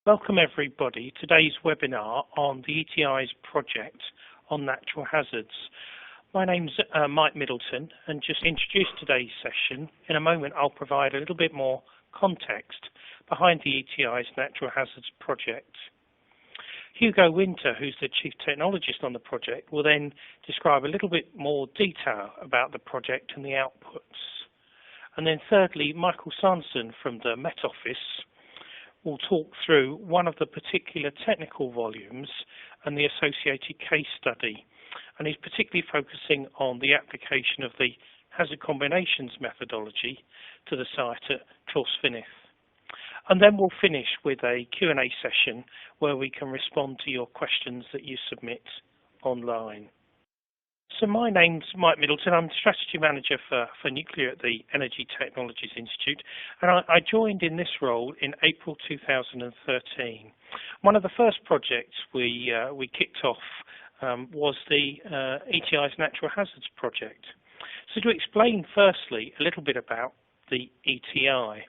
Welcome everybody. Today's webinar on the ETI's project on natural hazards. My name's Mike Middleton, and just to introduce today's session, in a moment I'll provide a little bit more context behind the ETI's natural hazards project. Hugo Winter, who's the Chief Technologist on the project, will then describe a little bit more detail about the project and the outputs. And then thirdly, Michael Sanderson from the Met Office will talk through one of the particular technical volumes and the associated case study, and he's particularly focusing on the application of the hazard combinations methodology to the site at Clwsfynith. And then we'll finish with a Q&A session where we can respond to your questions that you submit online. So my name's Mike Middleton. I'm the Strategy Manager for Nuclear at the Energy Technologies Institute, and I joined in this role in April 2013. One of the first projects we kicked off was the ETI's Natural Hazards project. So to explain firstly a little bit about the ETI.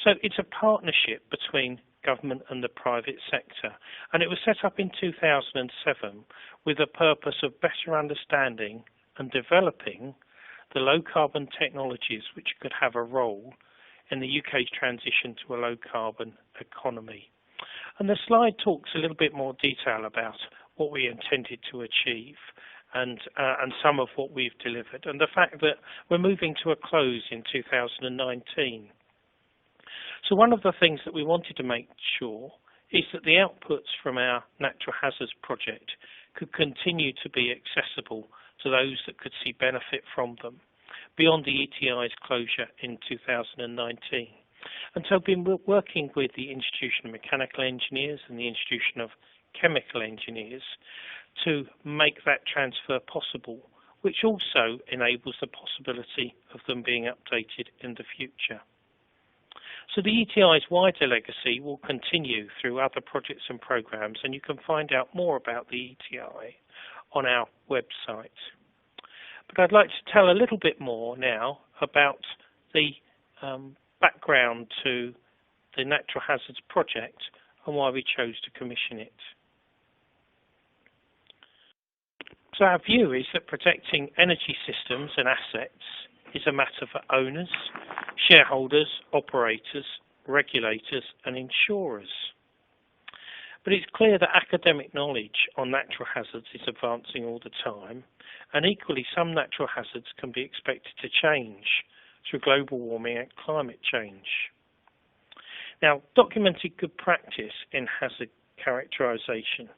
So it's a partnership between government and the private sector, and it was set up in 2007 with the purpose of better understanding and developing the low carbon technologies which could have a role in the UK's transition to a low carbon economy. And the slide talks a little bit more detail about what we intended to achieve and some of what we've delivered, and the fact that we're moving to a close in 2019. So one of the things that we wanted to make sure is that the outputs from our natural hazards project could continue to be accessible to those that could see benefit from them beyond the ETI's closure in 2019. And so I've been working with the Institution of Mechanical Engineers and the Institution of Chemical Engineers to make that transfer possible, which also enables the possibility of them being updated in the future. So the ETI's wider legacy will continue through other projects and programs, and you can find out more about the ETI on our website. But I'd like to tell a little bit more now about the background to the Natural Hazards project and why we chose to commission it. So our view is that protecting energy systems and assets is a matter for owners, shareholders, operators, regulators and insurers. But it's clear that academic knowledge on natural hazards is advancing all the time, and equally some natural hazards can be expected to change through global warming and climate change. Now, documented good practice in hazard characterisation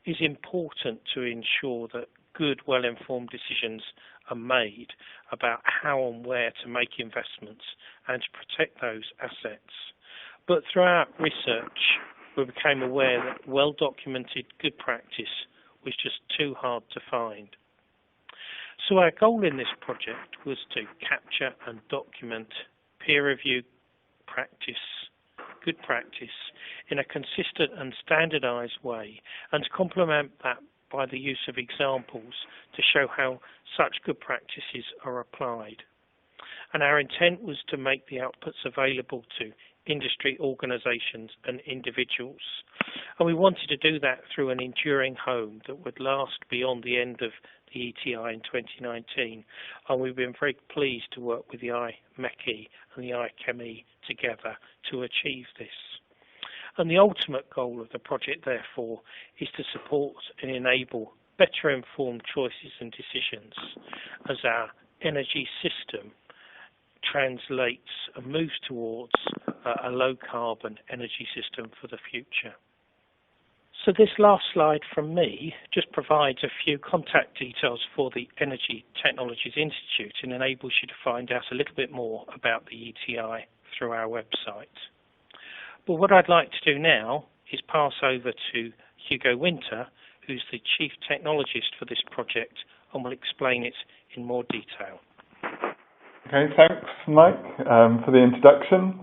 is important to ensure that good, well-informed decisions are made about how and where to make investments and to protect those assets. But throughout research, we became aware that well-documented good practice was just too hard to find. So our goal in this project was to capture and document peer-reviewed practice, good practice, in a consistent and standardised way, and to complement that by the use of examples to show how such good practices are applied. And our intent was to make the outputs available to industry organisations and individuals. And we wanted to do that through an enduring home that would last beyond the end of the ETI in 2019. And we've been very pleased to work with the IMechE and the IMechE together to achieve this. And the ultimate goal of the project, therefore, is to support and enable better informed choices and decisions as our energy system translates and moves towards a low carbon energy system for the future. So this last slide from me just provides a few contact details for the Energy Technologies Institute and enables you to find out a little bit more about the ETI through our website. But what I'd like to do now is pass over to Hugo Winter, who's the Chief Technologist for this project, and will explain it in more detail. Okay, thanks Mike for the introduction.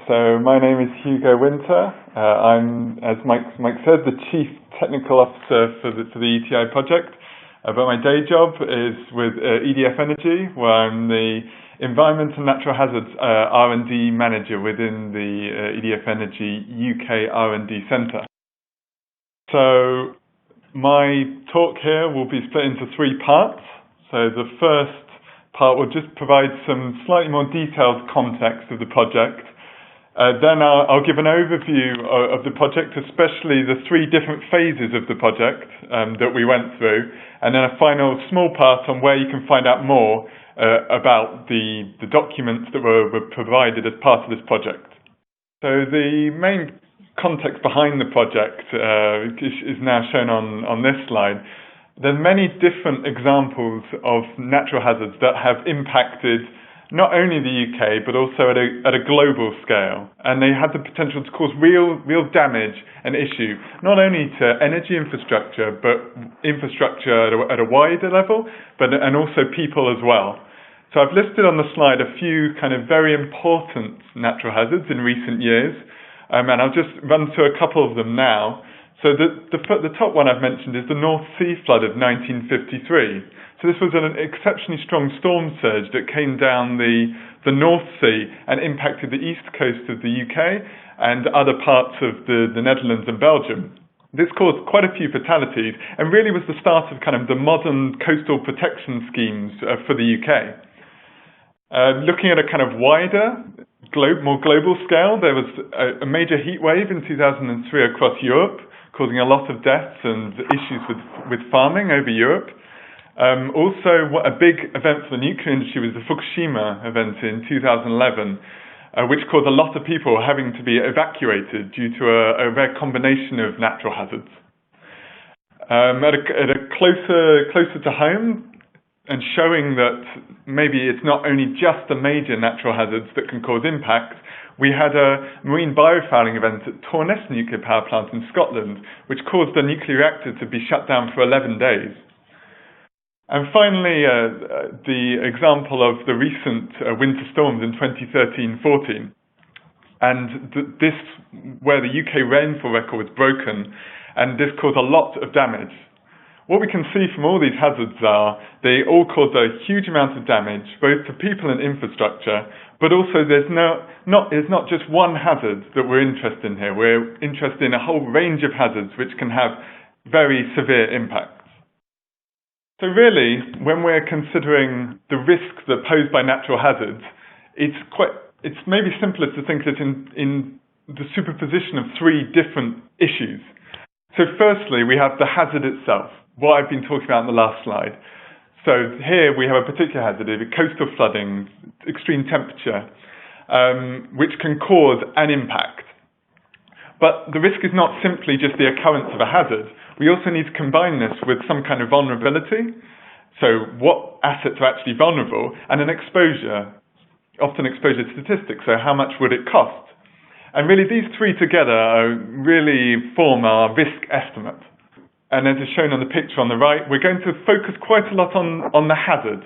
So my name is Hugo Winter. I'm, as Mike said, the Chief Technical Officer for the ETI project. But my day job is with EDF Energy, where I'm the Environment and Natural Hazards R&D Manager within the EDF Energy UK R&D Centre. So my talk here will be split into 3 parts. So the first part will just provide some slightly more detailed context of the project. Then I'll give an overview of the project, especially the 3 different phases of the project that we went through, and then a final small part on where you can find out more about the documents that were provided as part of this project. So the main context behind the project is now shown on this slide. There are many different examples of natural hazards that have impacted not only the UK, but also at a global scale. And they had the potential to cause real damage and issue, not only to energy infrastructure, but infrastructure at a wider level, and also people as well. So I've listed on the slide a few kind of very important natural hazards in recent years, and I'll just run through a couple of them now. So the top one I've mentioned is the North Sea flood of 1953. So this was an exceptionally strong storm surge that came down the North Sea and impacted the east coast of the UK and other parts of the Netherlands and Belgium. This caused quite a few fatalities and really was the start of kind of the modern coastal protection schemes for the UK. Looking at a kind of wider, more global scale, there was a major heat wave in 2003 across Europe, causing a lot of deaths and issues with farming over Europe. Also, a big event for the nuclear industry was the Fukushima event in 2011, which caused a lot of people having to be evacuated due to a rare combination of natural hazards. At a closer to home, and showing that maybe it's not only just the major natural hazards that can cause impact, we had a marine biofouling event at Torness nuclear power plant in Scotland, which caused the nuclear reactor to be shut down for 11 days. And finally, the example of the recent winter storms in 2013-14, and this where the UK rainfall record was broken, and this caused a lot of damage. What we can see from all these hazards are they all cause a huge amount of damage, both to people and infrastructure, but also it's not just one hazard that we're interested in here. We're interested in a whole range of hazards which can have very severe impacts. So really, when we're considering the risks that are posed by natural hazards, it's maybe simpler to think that in the superposition of 3 different issues. So firstly, we have the hazard itself, what I've been talking about in the last slide. So here we have a particular hazard, coastal flooding, extreme temperature, which can cause an impact. But the risk is not simply just the occurrence of a hazard. We also need to combine this with some kind of vulnerability. So what assets are actually vulnerable, and an exposure, often exposure statistics. So how much would it cost? And really these 3 together really form our risk estimate. And as is shown on the picture on the right, we're going to focus quite a lot on the hazard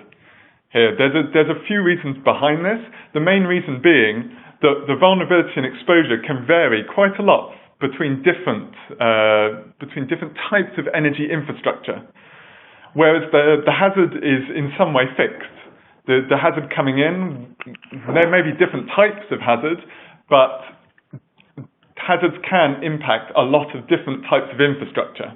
here. There's a few reasons behind this. The main reason being that the vulnerability and exposure can vary quite a lot between different types of energy infrastructure. Whereas the hazard is in some way fixed. The hazard coming in, there may be different types of hazard, but hazards can impact a lot of different types of infrastructure.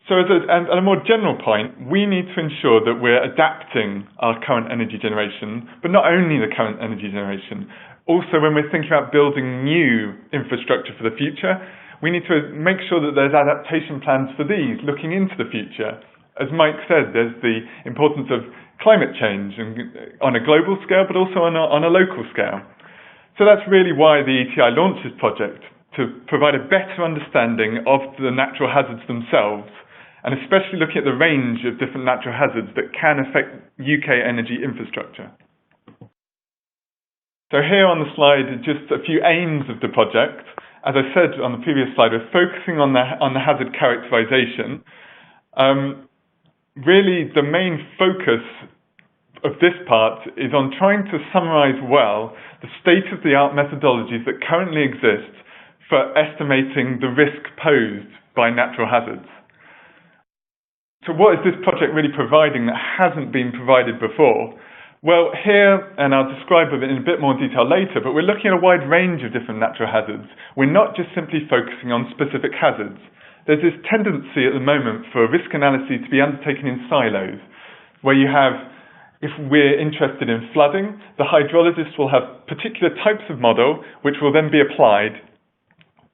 So as a more general point, we need to ensure that we're adapting our current energy generation, but not only the current energy generation. Also, when we're thinking about building new infrastructure for the future, we need to make sure that there's adaptation plans for these, looking into the future. As Mike said, there's the importance of climate change on a global scale, but also on a local scale. So that's really why the ETI launched this project, to provide a better understanding of the natural hazards themselves, and especially looking at the range of different natural hazards that can affect UK energy infrastructure. So here on the slide are just a few aims of the project. As I said on the previous slide, we're focusing on the hazard characterization. Really, the main focus of this part is on trying to summarize well the state-of-the-art methodologies that currently exist for estimating the risk posed by natural hazards. So what is this project really providing that hasn't been provided before? Well, here, and I'll describe it in a bit more detail later, but we're looking at a wide range of different natural hazards. We're not just simply focusing on specific hazards. There's this tendency at the moment for risk analysis to be undertaken in silos, where you have, if we're interested in flooding, the hydrologist will have particular types of model which will then be applied,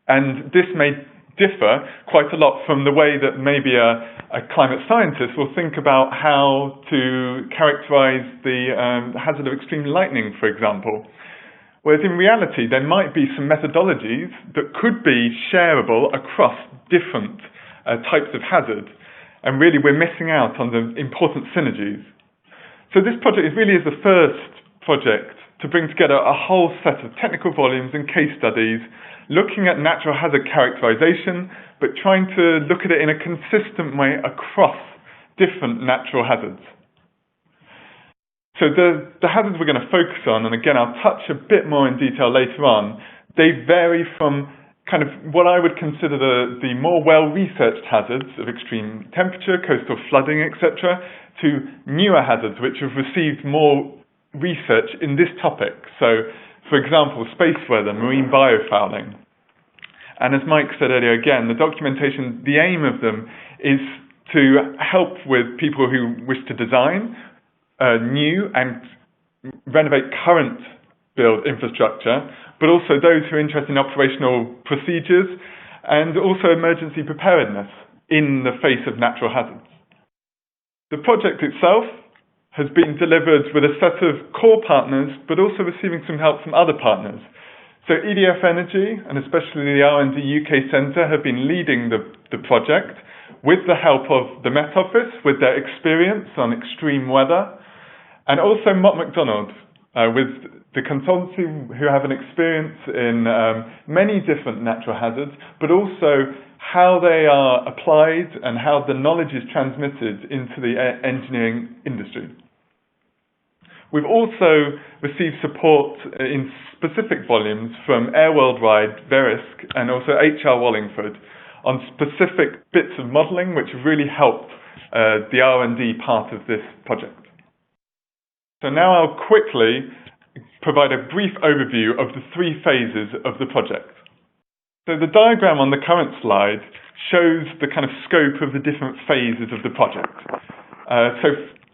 and this may differ quite a lot from the way that maybe a climate scientist will think about how to characterize the hazard of extreme lightning, for example. Whereas in reality, there might be some methodologies that could be shareable across different types of hazards, and really we're missing out on the important synergies. So this project really is the first project to bring together a whole set of technical volumes and case studies looking at natural hazard characterization, but trying to look at it in a consistent way across different natural hazards. So the hazards we're going to focus on, and again I'll touch a bit more in detail later on, they vary from kind of what I would consider the more well-researched hazards of extreme temperature, coastal flooding, etc., to newer hazards which have received more research in this topic. So, for example, space weather, marine biofouling. And as Mike said earlier, again, the documentation, the aim of them is to help with people who wish to design new and renovate current build infrastructure, but also those who are interested in operational procedures and also emergency preparedness in the face of natural hazards. The project itself has been delivered with a set of core partners, but also receiving some help from other partners. So EDF Energy, and especially the R&D UK Centre, have been leading the project with the help of the Met Office, with their experience on extreme weather, and also Mott MacDonald, with the consultancy who have an experience in many different natural hazards, but also how they are applied and how the knowledge is transmitted into the engineering industry. We've also received support in specific volumes from Air Worldwide, Verisk, and also HR Wallingford on specific bits of modelling which have really helped the R&D part of this project. So now I'll quickly provide a brief overview of the three phases of the project. So the diagram on the current slide shows the kind of scope of the different phases of the project. So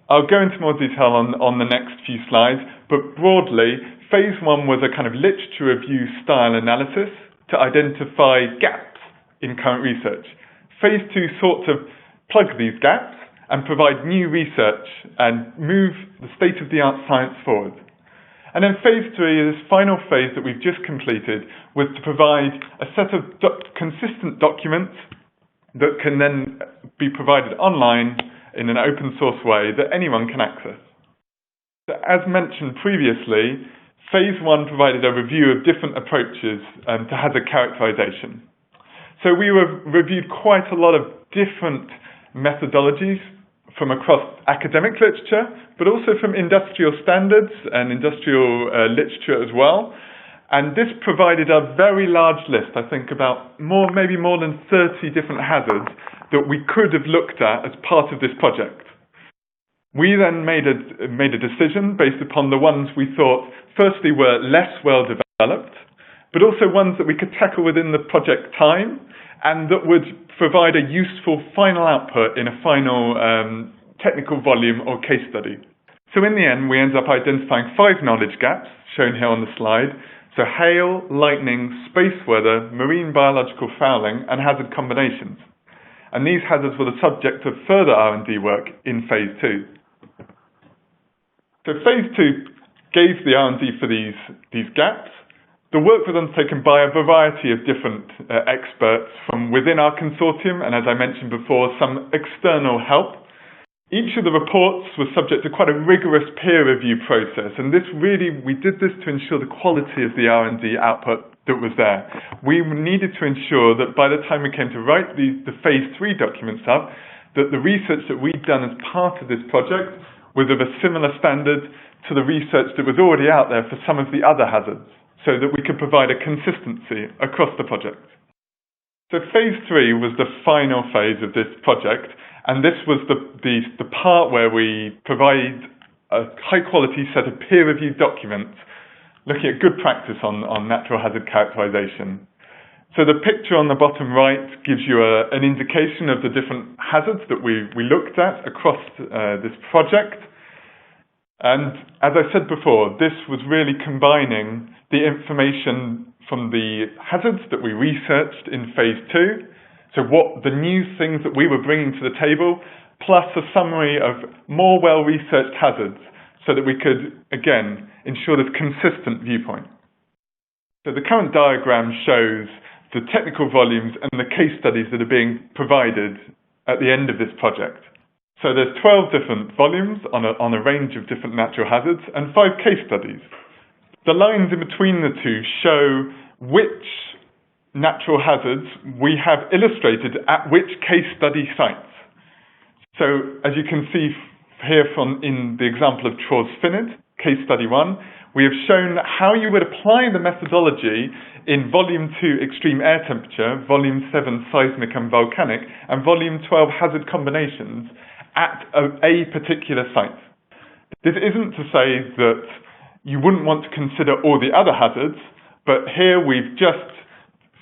I'll go into more detail on the next few slides, but broadly, phase one was a kind of literature review style analysis to identify gaps in current research. Phase two sought to plug these gaps and provide new research and move the state-of-the-art science forward. And then phase three, this final phase that we've just completed, was to provide a set of consistent documents that can then be provided online in an open source way that anyone can access. So as mentioned previously, phase one provided a review of different approaches to hazard characterization. So we reviewed quite a lot of different methodologies from across academic literature, but also from industrial standards and industrial literature as well. And this provided a very large list, I think about maybe more than 30 different hazards that we could have looked at as part of this project. We then made a decision based upon the ones we thought, firstly, were less well developed, but also ones that we could tackle within the project time and that would provide a useful final output in a final technical volume or case study. So in the end, we ended up identifying 5 knowledge gaps, shown here on the slide. So hail, lightning, space weather, marine biological fouling, and hazard combinations. And these hazards were the subject of further R&D work in phase 2. So phase 2 gave the R&D for these gaps. The work was undertaken by a variety of different experts from within our consortium, and as I mentioned before, some external help. Each of the reports was subject to quite a rigorous peer review process, and we did this to ensure the quality of the R&D output that was there. We needed to ensure that by the time we came to write the phase 3 documents up, that the research that we'd done as part of this project was of a similar standard to the research that was already out there for some of the other hazards, so that we could provide a consistency across the project. So phase 3 was the final phase of this project, and this was the part where we provide a high-quality set of peer-reviewed documents looking at good practice on natural hazard characterization. So the picture on the bottom right gives you an indication of the different hazards that we looked at across this project. And as I said before, this was really combining the information from the hazards that we researched in phase 2, so what the new things that we were bringing to the table, plus a summary of more well-researched hazards, so that we could, again, ensure this consistent viewpoint. So the current diagram shows the technical volumes and the case studies that are being provided at the end of this project. So there's 12 different volumes on a range of different natural hazards and 5 case studies. The lines in between the two show which natural hazards we have illustrated at which case study sites. So as you can see here in the example of Trawsfynydd, case study 1, we have shown how you would apply the methodology in volume 2 extreme air temperature, volume 7 seismic and volcanic, and volume 12 hazard combinations at a particular site. This isn't to say that you wouldn't want to consider all the other hazards, but here we've just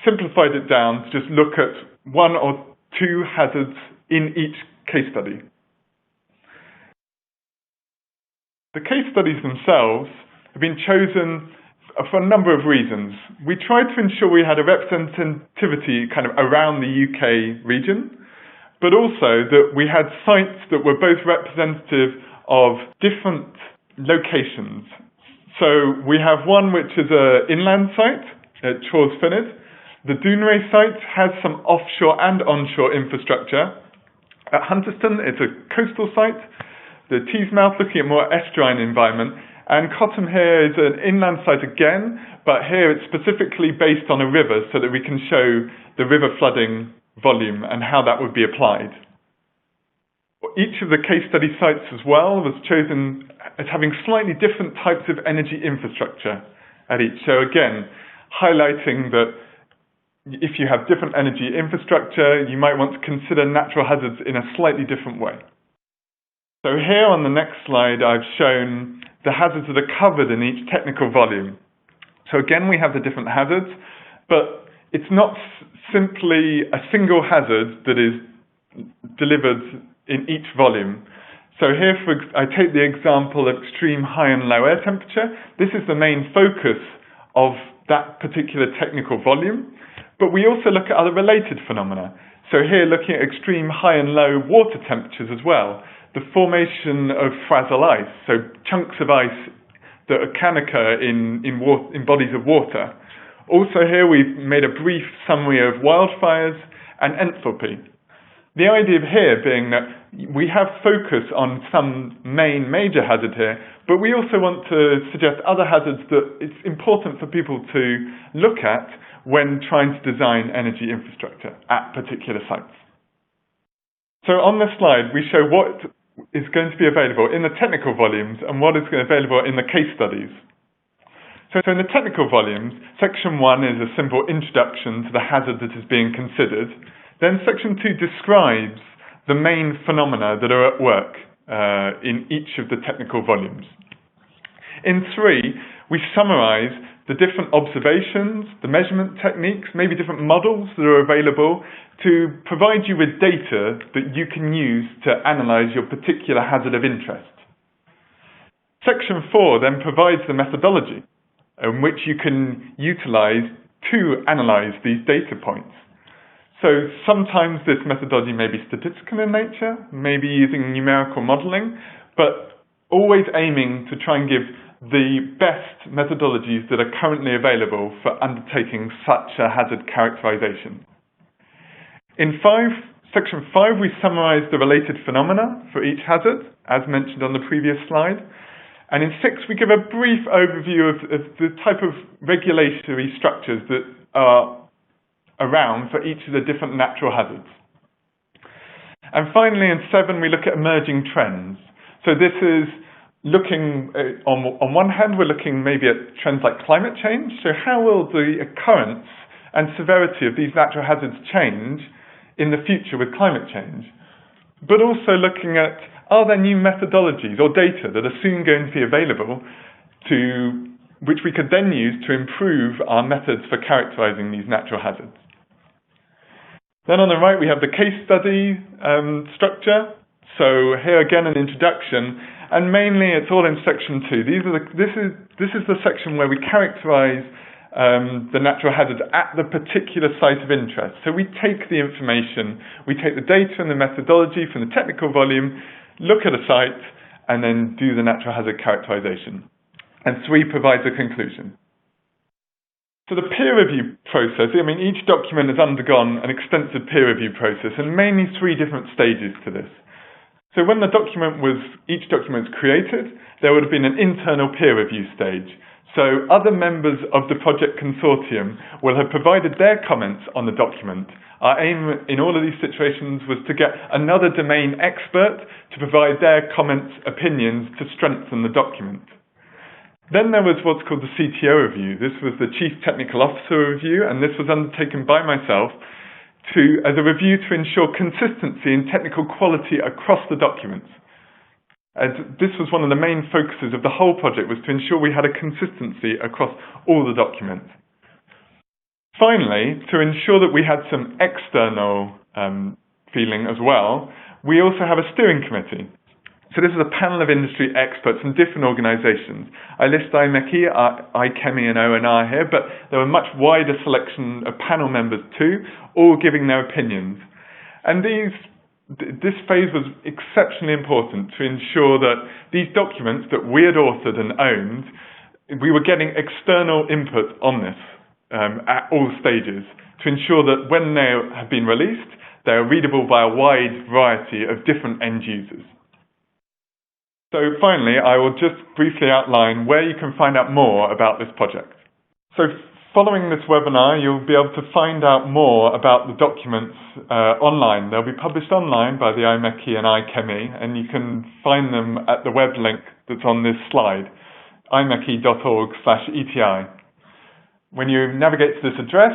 simplified it down to just look at 1 or 2 hazards in each case study. The case studies themselves have been chosen for a number of reasons. We tried to ensure we had a representativity kind of around the UK region, but also that we had sites that were both representative of different locations. So we have one which is an inland site at Trawsfynydd. The Dounreay site has some offshore and onshore infrastructure. At Hunterston, it's a coastal site. The Teesmouth looking at more estuarine environment. And Cottam here is an inland site again, but here it's specifically based on a river so that we can show the river flooding volume and how that would be applied. Each of the case study sites as well was chosen as having slightly different types of energy infrastructure at each. So again, highlighting that if you have different energy infrastructure, you might want to consider natural hazards in a slightly different way. So here on the next slide, I've shown the hazards that are covered in each technical volume. So again, we have the different hazards, but it's not simply a single hazard that is delivered in each volume. So here, I take the example of extreme high and low air temperature. This is the main focus of that particular technical volume, but we also look at other related phenomena. So here, looking at extreme high and low water temperatures as well, the formation of frazzle ice, so chunks of ice that can occur in bodies of water. Also here, we've made a brief summary of wildfires and enthalpy. The idea here being that we have focus on some main major hazard here, but we also want to suggest other hazards that it's important for people to look at when trying to design energy infrastructure at particular sites. So on this slide, we show what is going to be available in the technical volumes and what is available in the case studies. So in the technical volumes, section 1 is a simple introduction to the hazard that is being considered. Then section 2 describes the main phenomena that are at work in each of the technical volumes. In 3, we summarize the different observations, the measurement techniques, maybe different models that are available to provide you with data that you can use to analyze your particular hazard of interest. Section 4 then provides the methodology in which you can utilize to analyze these data points. So sometimes this methodology may be statistical in nature, maybe using numerical modeling, but always aiming to try and give the best methodologies that are currently available for undertaking such a hazard characterization. In section 5, we summarize the related phenomena for each hazard, as mentioned on the previous slide. And in 6, we give a brief overview of the type of regulatory structures that are around for each of the different natural hazards. And finally, in 7, we look at emerging trends. So this is looking, on one hand, we're looking maybe at trends like climate change. So how will the occurrence and severity of these natural hazards change in the future with climate change? But also looking at are there new methodologies or data that are soon going to be available which we could then use to improve our methods for characterizing these natural hazards? Then on the right, we have the case study structure. So here again, an introduction, and mainly it's all in section 2. This is the section where we characterize the natural hazard at the particular site of interest. So we take the information, we take the data and the methodology from the technical volume, look at a site, and then do the natural hazard characterization. And 3 provides a conclusion. So the peer review process, I mean, each document has undergone an extensive peer review process, and mainly 3 different stages to this. So when each document was created, there would have been an internal peer review stage. So other members of the project consortium will have provided their comments on the document. Our aim in all of these situations was to get another domain expert to provide their comments, opinions to strengthen the document. Then there was what's called the CTO review. This was the Chief Technical Officer review, and this was undertaken by myself as a review to ensure consistency in technical quality across the documents. And this was one of the main focuses of the whole project, was to ensure we had a consistency across all the documents. Finally, to ensure that we had some external feeling as well, we also have a steering committee. So this is a panel of industry experts from different organisations. I list IMechE, IChemE and ONR here, but there were a much wider selection of panel members too, all giving their opinions. And this phase was exceptionally important to ensure that these documents that we had authored and owned, we were getting external input on this at all stages to ensure that when they have been released, they are readable by a wide variety of different end users. So finally, I will just briefly outline where you can find out more about this project. So following this webinar, you'll be able to find out more about the documents online. They'll be published online by the IMechE and IChemE, and you can find them at the web link that's on this slide, imeche.org/ETI. When you navigate to this address,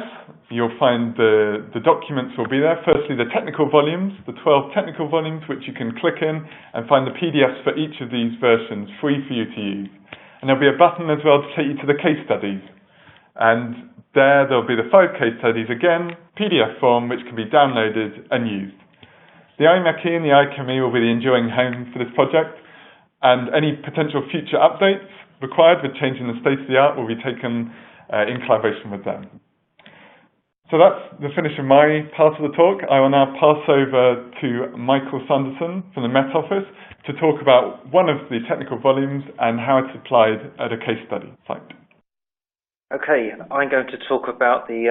you'll find the documents will be there. Firstly, the technical volumes, the 12 technical volumes, which you can click in and find the PDFs for each of these versions free for you to use. And there'll be a button as well to take you to the case studies. And there'll be the 5 case studies again, PDF form, which can be downloaded and used. The IMechE and the IChemE will be the enduring home for this project, and any potential future updates required with changing the state of the art will be taken in collaboration with them. So that's the finish of my part of the talk. I will now pass over to Michael Sanderson from the Met Office to talk about one of the technical volumes and how it's applied at a case study site. Okay, I'm going to talk about the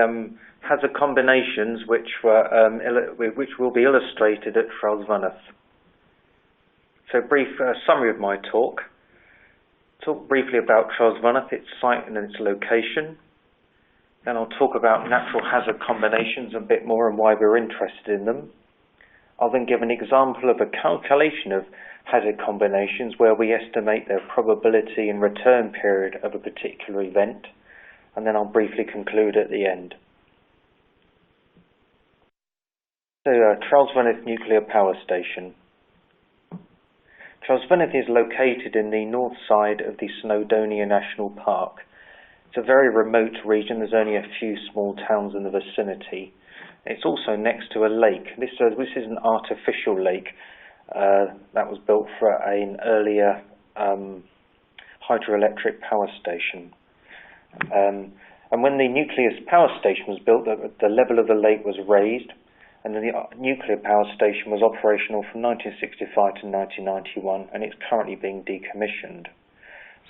hazard combinations which will be illustrated at Charles-Vanath. So a brief summary of my talk. Talk briefly about Charles-Vanath, its site and its location. Then I'll talk about natural hazard combinations a bit more and why we're interested in them. I'll then give an example of a calculation of hazard combinations where we estimate their probability and return period of a particular event. And then I'll briefly conclude at the end. So, Charles-Vanath Nuclear Power Station. Charles-Vanath is located in the north side of the Snowdonia National Park. It's a very remote region. There's only a few small towns in the vicinity. It's also next to a lake. This is an artificial lake that was built for an earlier hydroelectric power station. And when the nuclear power station was built, the level of the lake was raised, and then the nuclear power station was operational from 1965 to 1991, and it's currently being decommissioned.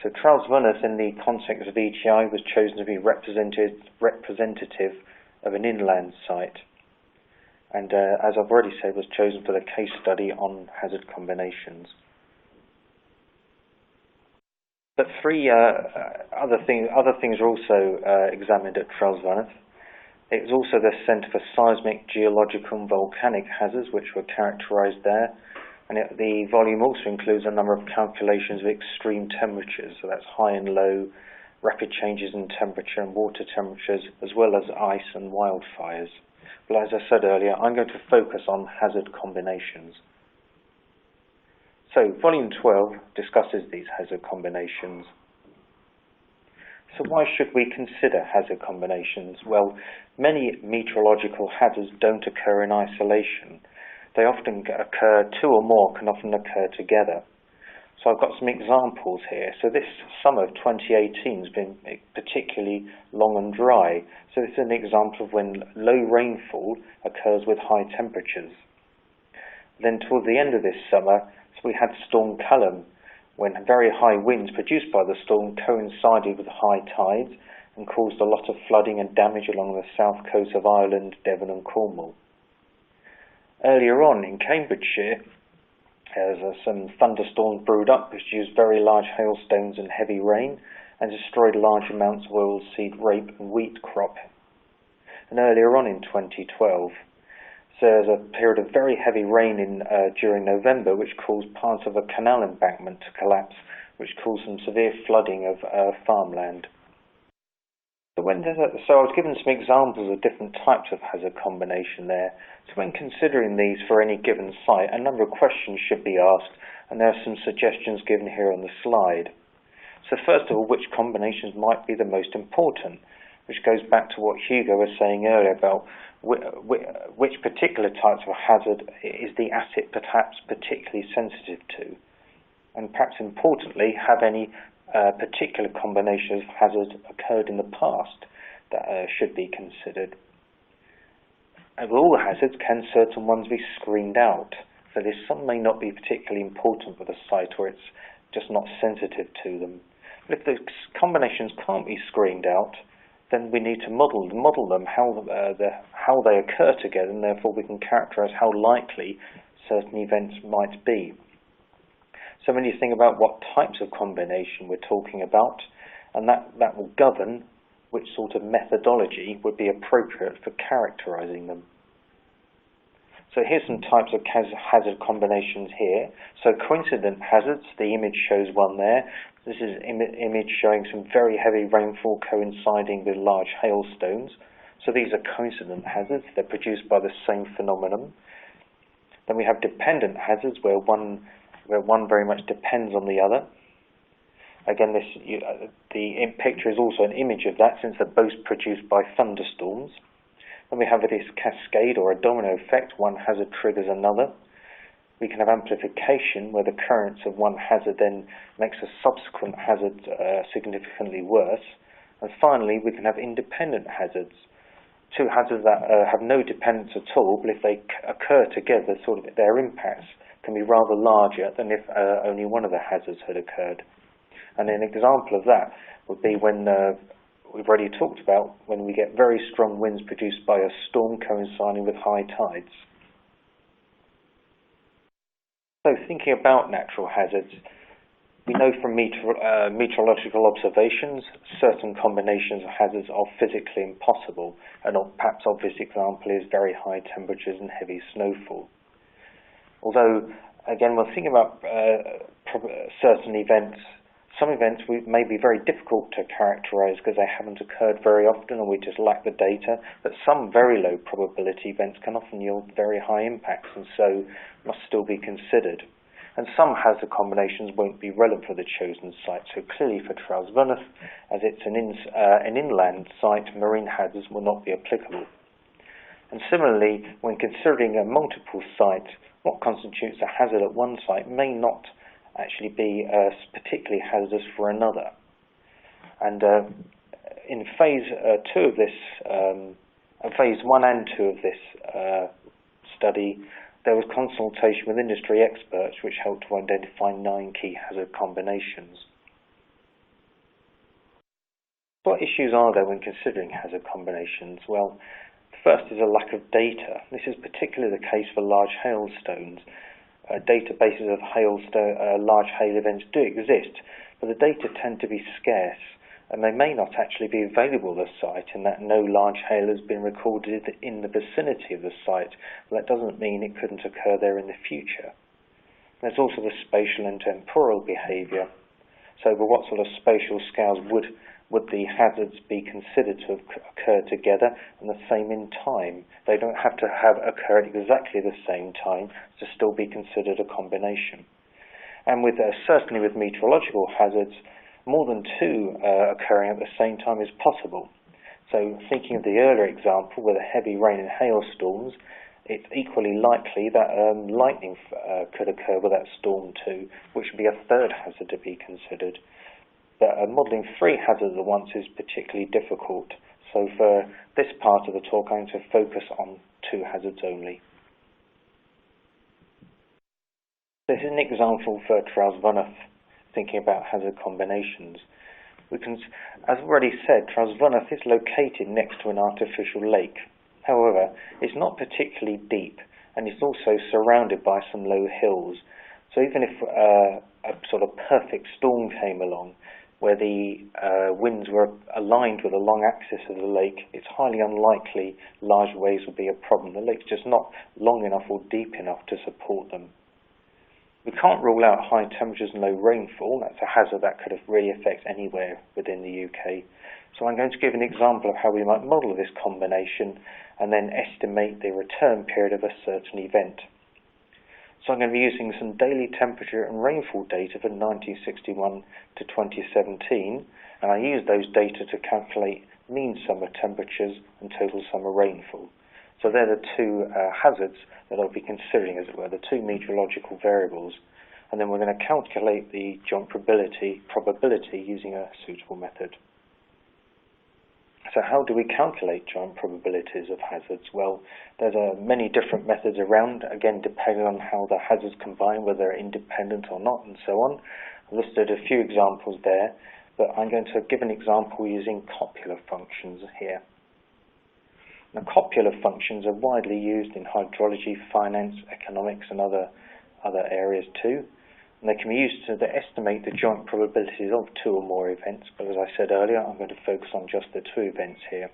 So Charles-Vanath, in the context of ETI, was chosen to be representative of an inland site, and as I've already said, was chosen for the case study on hazard combinations. But 3 other things are also examined at Charles-Vanath. It was also the Centre for Seismic, Geological and Volcanic Hazards, which were characterised there. And the volume also includes a number of calculations of extreme temperatures, so that's high and low, rapid changes in temperature and water temperatures, as well as ice and wildfires. But as I said earlier, I'm going to focus on hazard combinations. So volume 12 discusses these hazard combinations. So why should we consider hazard combinations? Well, many meteorological hazards don't occur in isolation. They often occur, two or more can often occur together. So I've got some examples here. So this summer of 2018 has been particularly long and dry. So this is an example of when low rainfall occurs with high temperatures. Then toward the end of this summer, so we had Storm Cullen, when very high winds produced by the storm coincided with high tides and caused a lot of flooding and damage along the south coast of Ireland, Devon and Cornwall. Earlier on in Cambridgeshire, some thunderstorms brewed up, produced very large hailstones and heavy rain, and destroyed large amounts of oilseed, rape and wheat crop. And earlier on in 2012, so there's a period of very heavy rain during November, which caused parts of a canal embankment to collapse, which caused some severe flooding of farmland. So I was given some examples of different types of hazard combination there. So when considering these for any given site, a number of questions should be asked, and there are some suggestions given here on the slide. So first of all, which combinations might be the most important, which goes back to what Hugo was saying earlier about which particular types of hazard is the asset perhaps particularly sensitive to, and perhaps importantly, have any particular combinations of hazards occurred in the past that should be considered. And with all hazards, can certain ones be screened out? So this some may not be particularly important with a site or it's just not sensitive to them. But if the combinations can't be screened out, then we need to model them how they occur together, and therefore we can characterize how likely certain events might be. So when you think about what types of combination we're talking about, and that will govern which sort of methodology would be appropriate for characterizing them. So here's some types of hazard combinations here. So coincident hazards, the image shows one there. This is an image showing some very heavy rainfall coinciding with large hailstones. So these are coincident hazards. They're produced by the same phenomenon. Then we have dependent hazards where one very much depends on the other. Again, the picture is also an image of that, since they're both produced by thunderstorms. Then we have this cascade or a domino effect. One hazard triggers another. We can have amplification, where the occurrence of one hazard then makes a subsequent hazard significantly worse. And finally, we can have independent hazards. Two hazards that have no dependence at all, but if they occur together, sort of their impacts can be rather larger than if only one of the hazards had occurred. And an example of that would be when we've already talked about when we get very strong winds produced by a storm coinciding with high tides. So thinking about natural hazards, we know from meteorological observations certain combinations of hazards are physically impossible, and perhaps obvious example is very high temperatures and heavy snowfall. Although, again, we're thinking about certain events. Some events may be very difficult to characterize because they haven't occurred very often and we just lack the data, but some very low probability events can often yield very high impacts and so must still be considered. And some hazard combinations won't be relevant for the chosen site, so clearly for Tralsvuneth, as it's an inland site, marine hazards will not be applicable. And similarly, when considering a multiple site, what constitutes a hazard at one site may not actually be particularly hazardous for another. And in phase 2 of this, phase 1 and 2 of this study, there was consultation with industry experts which helped to identify 9 key hazard combinations. What issues are there when considering hazard combinations? Well, the first is a lack of data. This is particularly the case for large hailstones. Databases of large hail events do exist, but the data tend to be scarce, and they may not actually be available at the site in that no large hail has been recorded in the vicinity of the site. But that doesn't mean it couldn't occur there in the future. There's also the spatial and temporal behaviour. So over what sort of spatial scales would the hazards be considered to have occurred together and the same in time? They don't have to have occurred exactly the same time to still be considered a combination. And with certainly with meteorological hazards, more than two occurring at the same time is possible. So thinking of the earlier example with the heavy rain and hailstorms, it's equally likely that lightning could occur with that storm too, which would be a third hazard to be considered. But modelling three hazards at once is particularly difficult. So for this part of the talk, I'm going to focus on two hazards only. This is an example for Tralsvuneth, thinking about hazard combinations. We can, as already said, Tralsvuneth is located next to an artificial lake. However, it's not particularly deep, and it's also surrounded by some low hills. So even if a sort of perfect storm came along, where the winds were aligned with the long axis of the lake, it's highly unlikely large waves would be a problem. The lake's just not long enough or deep enough to support them. We can't rule out high temperatures and low rainfall. That's a hazard that could really affect anywhere within the UK. So I'm going to give an example of how we might model this combination and then estimate the return period of a certain event. So I'm going to be using some daily temperature and rainfall data for 1961 to 2017, and I use those data to calculate mean summer temperatures and total summer rainfall. So they're the two hazards that I'll be considering, as it were, the two meteorological variables. And then we're going to calculate the joint probability using a suitable method. So how do we calculate joint probabilities of hazards? Well, there's many different methods around, again, depending on how the hazards combine, whether they're independent or not, and so on. I've listed a few examples there, but I'm going to give an example using Copula functions here. Now, Copula functions are widely used in hydrology, finance, economics, and other areas too. And they can be used to estimate the joint probabilities of two or more events, but as I said earlier, I'm going to focus on just the two events here.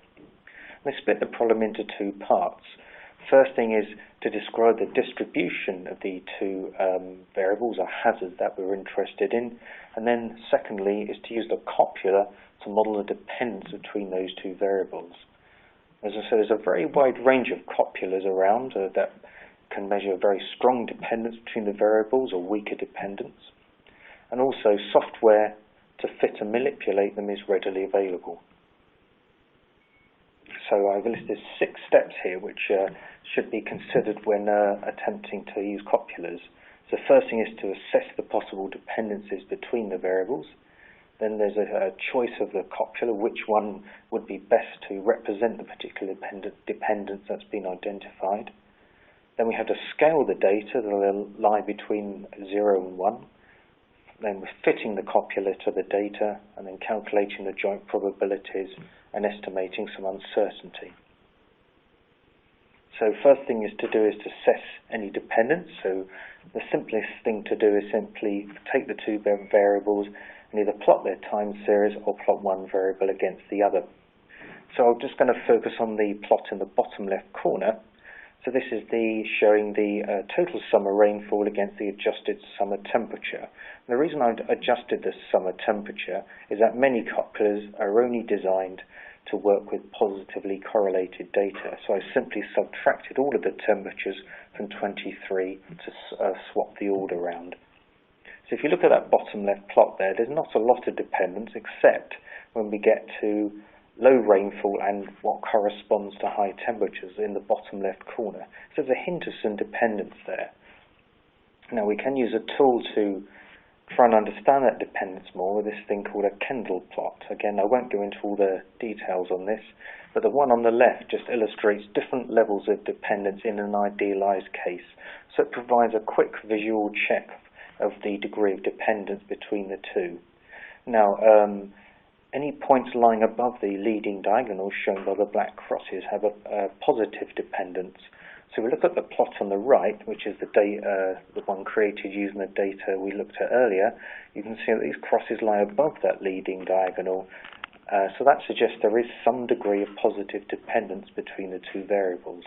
We split the problem into two parts. First thing is to describe the distribution of the two variables or hazards that we're interested in, and then secondly is to use the copula to model the dependence between those two variables. As I said, there's a very wide range of copulas around that can measure very strong dependence between the variables or weaker dependence, and also software to fit and manipulate them is readily available. So I've listed 6 steps here which should be considered when attempting to use copulas. So the first thing is to assess the possible dependencies between the variables. Then there's a choice of the copula, which one would be best to represent the particular dependence that's been identified. Then we have to scale the data that will lie between 0 and 1. Then we're fitting the copula to the data and then calculating the joint probabilities and estimating some uncertainty. So first thing is to do is to assess any dependence. So the simplest thing to do is simply take the two variables and either plot their time series or plot one variable against the other. So I'm just going to focus on the plot in the bottom left corner. So this is showing the total summer rainfall against the adjusted summer temperature. And the reason I've adjusted the summer temperature is that many copulas are only designed to work with positively correlated data. So I simply subtracted all of the temperatures from 23 to swap the order around. So if you look at that bottom left plot there, there's not a lot of dependence except when we get to low rainfall and what corresponds to high temperatures in the bottom left corner. So there's a hint of some dependence there. Now we can use a tool to try and understand that dependence more with this thing called a Kendall plot. Again, I won't go into all the details on this, but the one on the left just illustrates different levels of dependence in an idealized case. So it provides a quick visual check of the degree of dependence between the two. Now, any points lying above the leading diagonals shown by the black crosses have a positive dependence. So we look at the plot on the right, which is the one created using the data we looked at earlier. You can see that these crosses lie above that leading diagonal. So that suggests there is some degree of positive dependence between the two variables.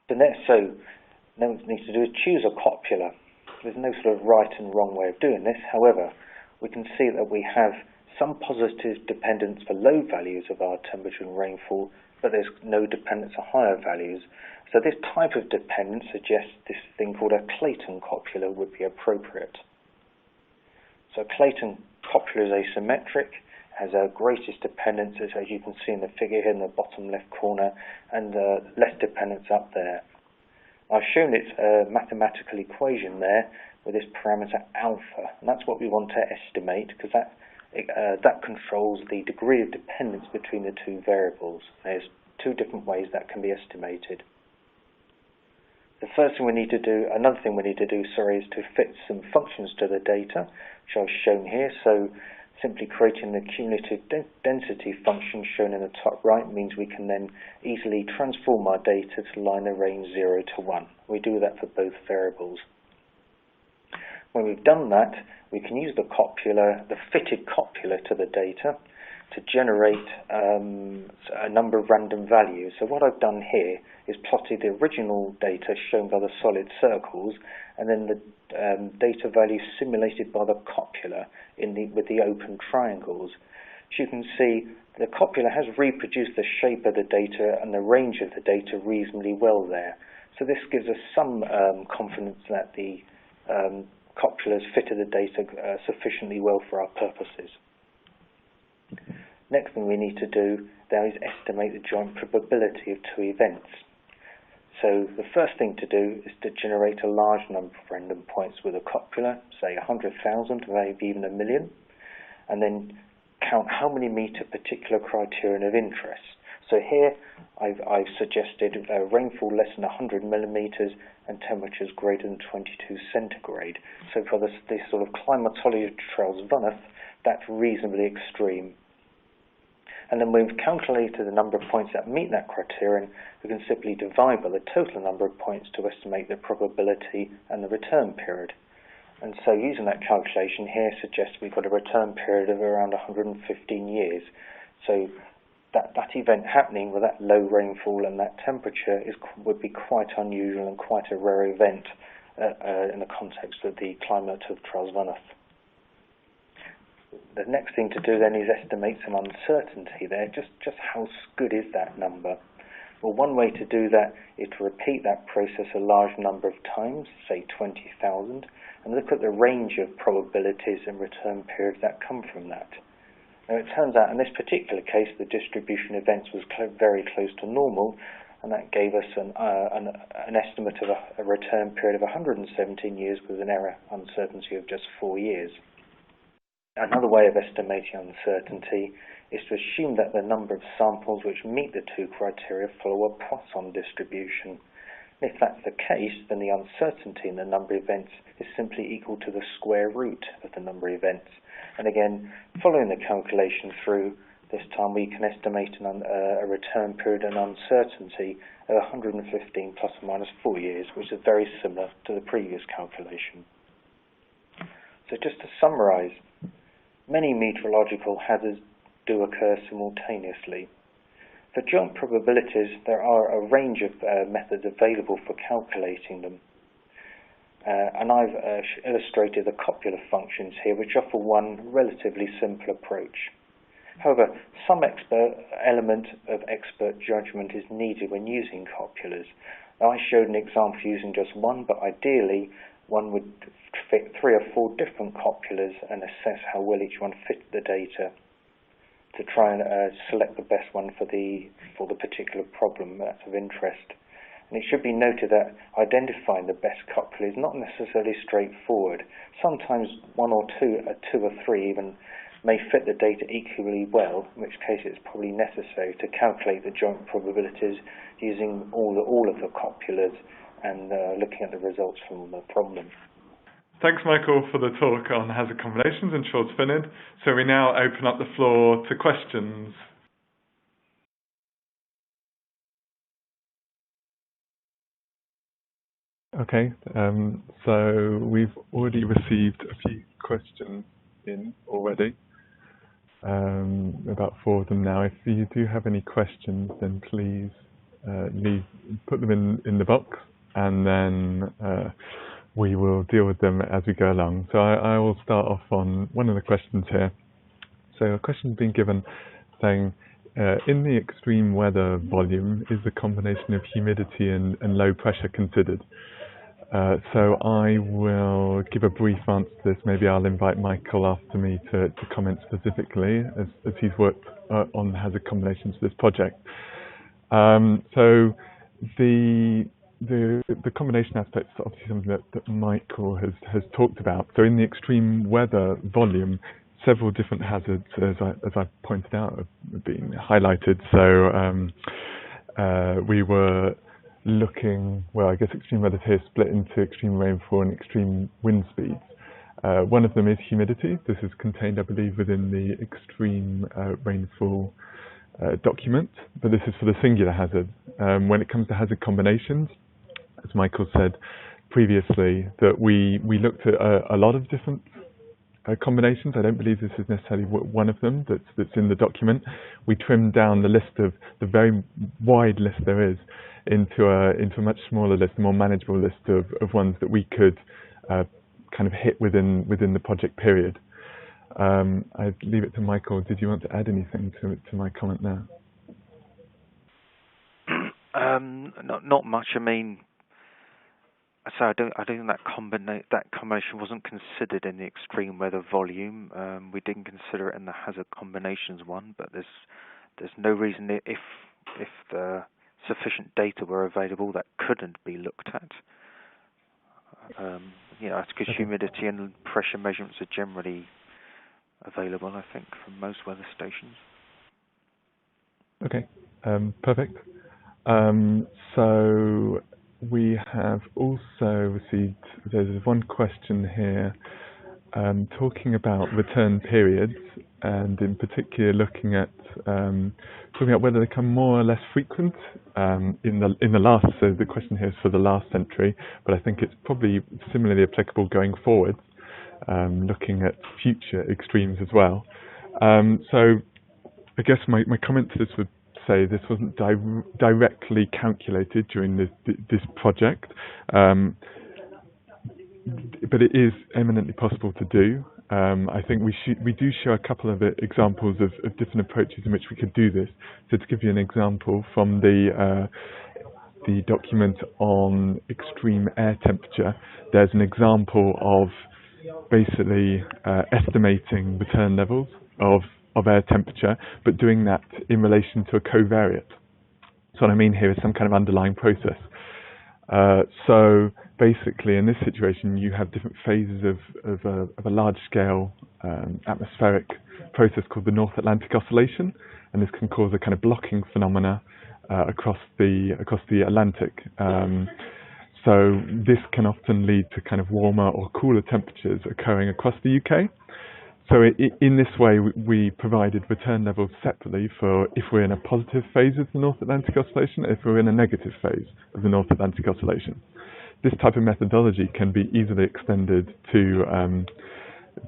So now what we need to do is choose a copula. There's no sort of right and wrong way of doing this. However, we can see that we have some positive dependence for low values of our temperature and rainfall, but there's no dependence for higher values. So this type of dependence suggests this thing called a Clayton Copula would be appropriate. So Clayton Copula is asymmetric, has a greatest dependence, as you can see in the figure here in the bottom left corner, and less dependence up there. I've shown its mathematical equation there with this parameter alpha, and that's what we want to estimate, because that controls the degree of dependence between the two variables. There's two different ways that can be estimated. Another thing we need to do, is to fit some functions to the data, which I've shown here. So simply creating the cumulative density function shown in the top right means we can then easily transform our data to lie in the range 0 to 1. We do that for both variables. When we've done that, we can use the fitted copula to the data to generate a number of random values. So what I've done here is plotted the original data shown by the solid circles, and then the data values simulated by the copula with the open triangles. As you can see, the copula has reproduced the shape of the data and the range of the data reasonably well there. So this gives us some confidence that the copula has fitted the data sufficiently well for our purposes. Next thing we need to do there is estimate the joint probability of two events. So the first thing to do is to generate a large number of random points with a copula, say 100,000, maybe even 1 million, and then count how many meet a particular criterion of interest. So here I've suggested rainfall less than 100 millimeters and temperatures greater than 22 centigrade. So for this sort of climatology of Charles-Vaneth, that's reasonably extreme. And then we've calculated the number of points that meet that criterion. We can simply divide by the total number of points to estimate the probability and the return period. And so using that calculation here suggests we've got a return period of around 115 years. So that event happening with that low rainfall and that temperature would be quite unusual and quite a rare event in the context of the climate of Charles-Vaneth. The next thing to do then is estimate some uncertainty there. Just how good is that number? Well, one way to do that is to repeat that process a large number of times, say 20,000, and look at the range of probabilities and return periods that come from that. Now it turns out in this particular case the distribution of events was very close to normal, and that gave us an estimate of a return period of 117 years with an error uncertainty of just 4 years. Another way of estimating uncertainty is to assume that the number of samples which meet the two criteria follow a Poisson distribution. And if that's the case, then the uncertainty in the number of events is simply equal to the square root of the number of events. And again, following the calculation through, this time we can estimate a return period and uncertainty of 115 plus or minus 4 years, which is very similar to the previous calculation. So just to summarize, many meteorological hazards do occur simultaneously. For joint probabilities, there are a range of methods available for calculating them. And I've illustrated the copula functions here, which offer one relatively simple approach. However, some element of expert judgment is needed when using copulas. Now, I showed an example using just one, but ideally one would fit 3 or 4 different copulas and assess how well each one fit the data to try and select the best one for the particular problem that's of interest. And it should be noted that identifying the best copula is not necessarily straightforward. Sometimes 1 or 2 or 3 even may fit the data equally well, in which case it's probably necessary to calculate the joint probabilities using all of the copulas and looking at the results from the problem. Thanks, Michael, for the talk on hazard combinations and Charles-Vaneth. So we now open up the floor to questions. Okay, so we've already received a few questions in already, about 4 of them now. If you do have any questions, then please put them in the box, and then we will deal with them as we go along. So I will start off on one of the questions here. So a question's been given saying, in the extreme weather volume, is the combination of humidity and low pressure considered? So I will give a brief answer to this. Maybe I'll invite Michael after me to comment specifically, as he's worked on hazard combinations for this project. So the combination aspect is obviously something that Michael has talked about. So in the extreme weather volume, several different hazards, as I pointed out, have been highlighted. So we were looking, well, I guess extreme weather here is split into extreme rainfall and extreme wind speeds. One of them is humidity. This is contained, I believe, within the extreme rainfall document, but this is for the singular hazard. When it comes to hazard combinations, as Michael said previously, that we looked at a lot of different combinations. I don't believe this is necessarily one of them that's in the document. We trimmed down the list of the very wide list there is into a much smaller list, a more manageable list of ones that we could kind of hit within the project period. I'd leave it to Michael. Did you want to add anything to my comment there? Not much. I mean, so I don't think that combination wasn't considered in the extreme weather volume. We didn't consider it in the hazard combinations one, but there's no reason if the sufficient data were available that couldn't be looked at. That's because humidity and pressure measurements are generally available, I think, from most weather stations. Okay, perfect. So we have also received, there's one question here talking about return periods, and in particular looking at talking about whether they become more or less frequent in the last. So the question here is for the last century, but I think it's probably similarly applicable going forward, looking at future extremes as well. So I guess my comment to this would say this wasn't directly calculated during this project, but it is eminently possible to do. I think we do show a couple of examples of different approaches in which we could do this. So to give you an example from the document on extreme air temperature, there's an example of basically estimating return levels of air temperature, but doing that in relation to a covariate. So what I mean here is some kind of underlying process. So basically, in this situation, you have different phases of a large-scale atmospheric process called the North Atlantic Oscillation, and this can cause a kind of blocking phenomena across the Atlantic. So this can often lead to kind of warmer or cooler temperatures occurring across the UK. So in this way, we provided return levels separately for if we're in a positive phase of the North Atlantic Oscillation, if we're in a negative phase of the North Atlantic Oscillation. This type of methodology can be easily extended to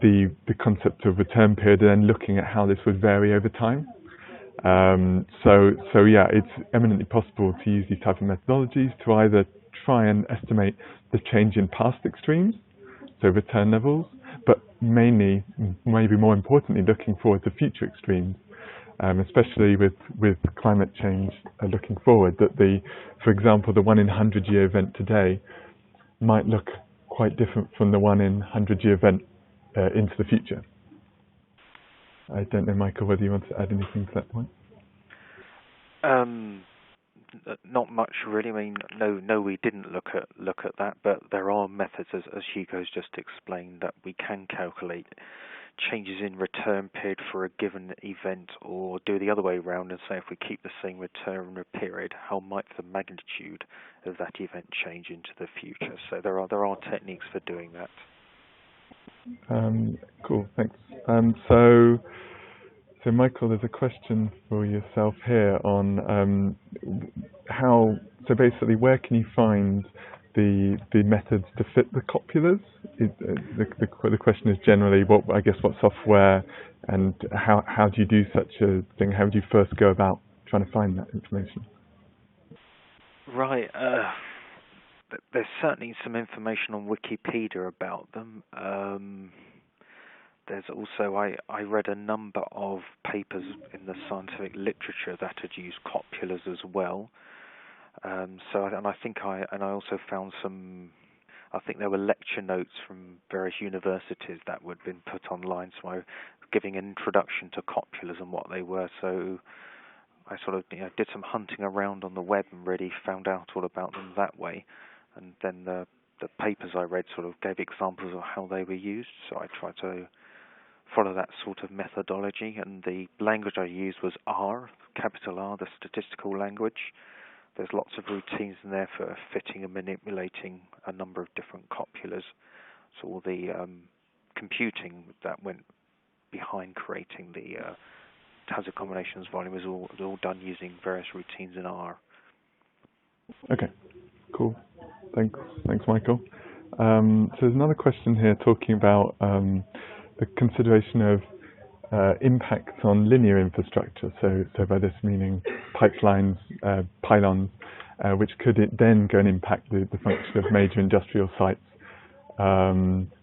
the concept of return period, and then looking at how this would vary over time. So yeah, it's eminently possible to use these type of methodologies to either try and estimate the change in past extremes, so return levels, but mainly, maybe more importantly, looking forward to future extremes, especially with climate change looking forward, that for example, the 1 in 100-year event today might look quite different from the 1 in 100-year event into the future. I don't know, Michael, whether you want to add anything to that point? Not much really. I mean, no, we didn't look at that, but there are methods, as Hugo's just explained, that we can calculate changes in return period for a given event, or do the other way around and say if we keep the same return period, how might the magnitude of that event change into the future? So there are techniques for doing that. Cool, thanks. So Michael, there's a question for yourself here on so basically where can you find the methods to fit the copulas? The question is generally what software and how do you do such a thing? How do you first go about trying to find that information? Right. There's certainly some information on Wikipedia about them. there's also, I read a number of papers in the scientific literature that had used copulas as well. I also found some, I think there were lecture notes from various universities that would have been put online, so I was giving an introduction to copulas and what they were. So I sort of did some hunting around on the web and really found out all about them that way. And then the papers I read sort of gave examples of how they were used, so I tried to follow that sort of methodology. And the language I used was R, capital R, the statistical language. There's lots of routines in there for fitting and manipulating a number of different copulas. So all the computing that went behind creating the hazard combinations volume is all done using various routines in R. Okay, cool. Thanks, Michael. So there's another question here talking about the consideration of impacts on linear infrastructure. So by this meaning pipelines, pylons, which could then go and impact the function of major industrial sites.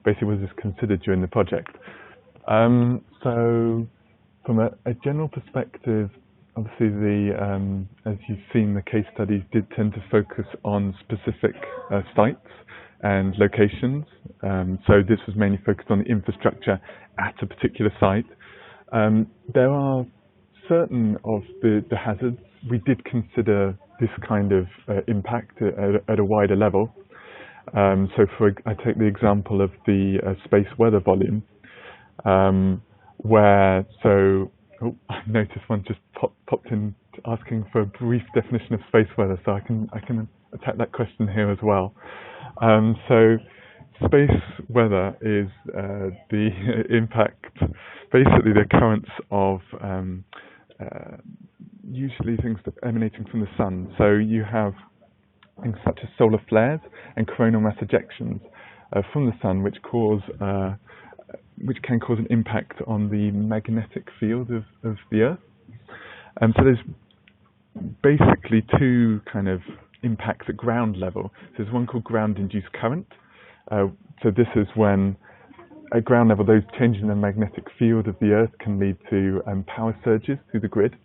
Basically, was this considered during the project? So from a general perspective, obviously as you've seen, the case studies did tend to focus on specific sites and locations. So this was mainly focused on the infrastructure at a particular site. There are certain of the hazards we did consider this kind of impact at a wider level. So I take the example of the space weather volume, where I noticed one just popped in asking for a brief definition of space weather, so I can attack that question here as well. So space weather is the impact, basically the occurrence of usually things that emanating from the sun. So you have things such as solar flares and coronal mass ejections from the sun, which can cause an impact on the magnetic field of the Earth. So there's basically two kind of impacts at ground level. So there's one called ground-induced current. So this is when at ground level those changes in the magnetic field of the Earth can lead to power surges through the grid.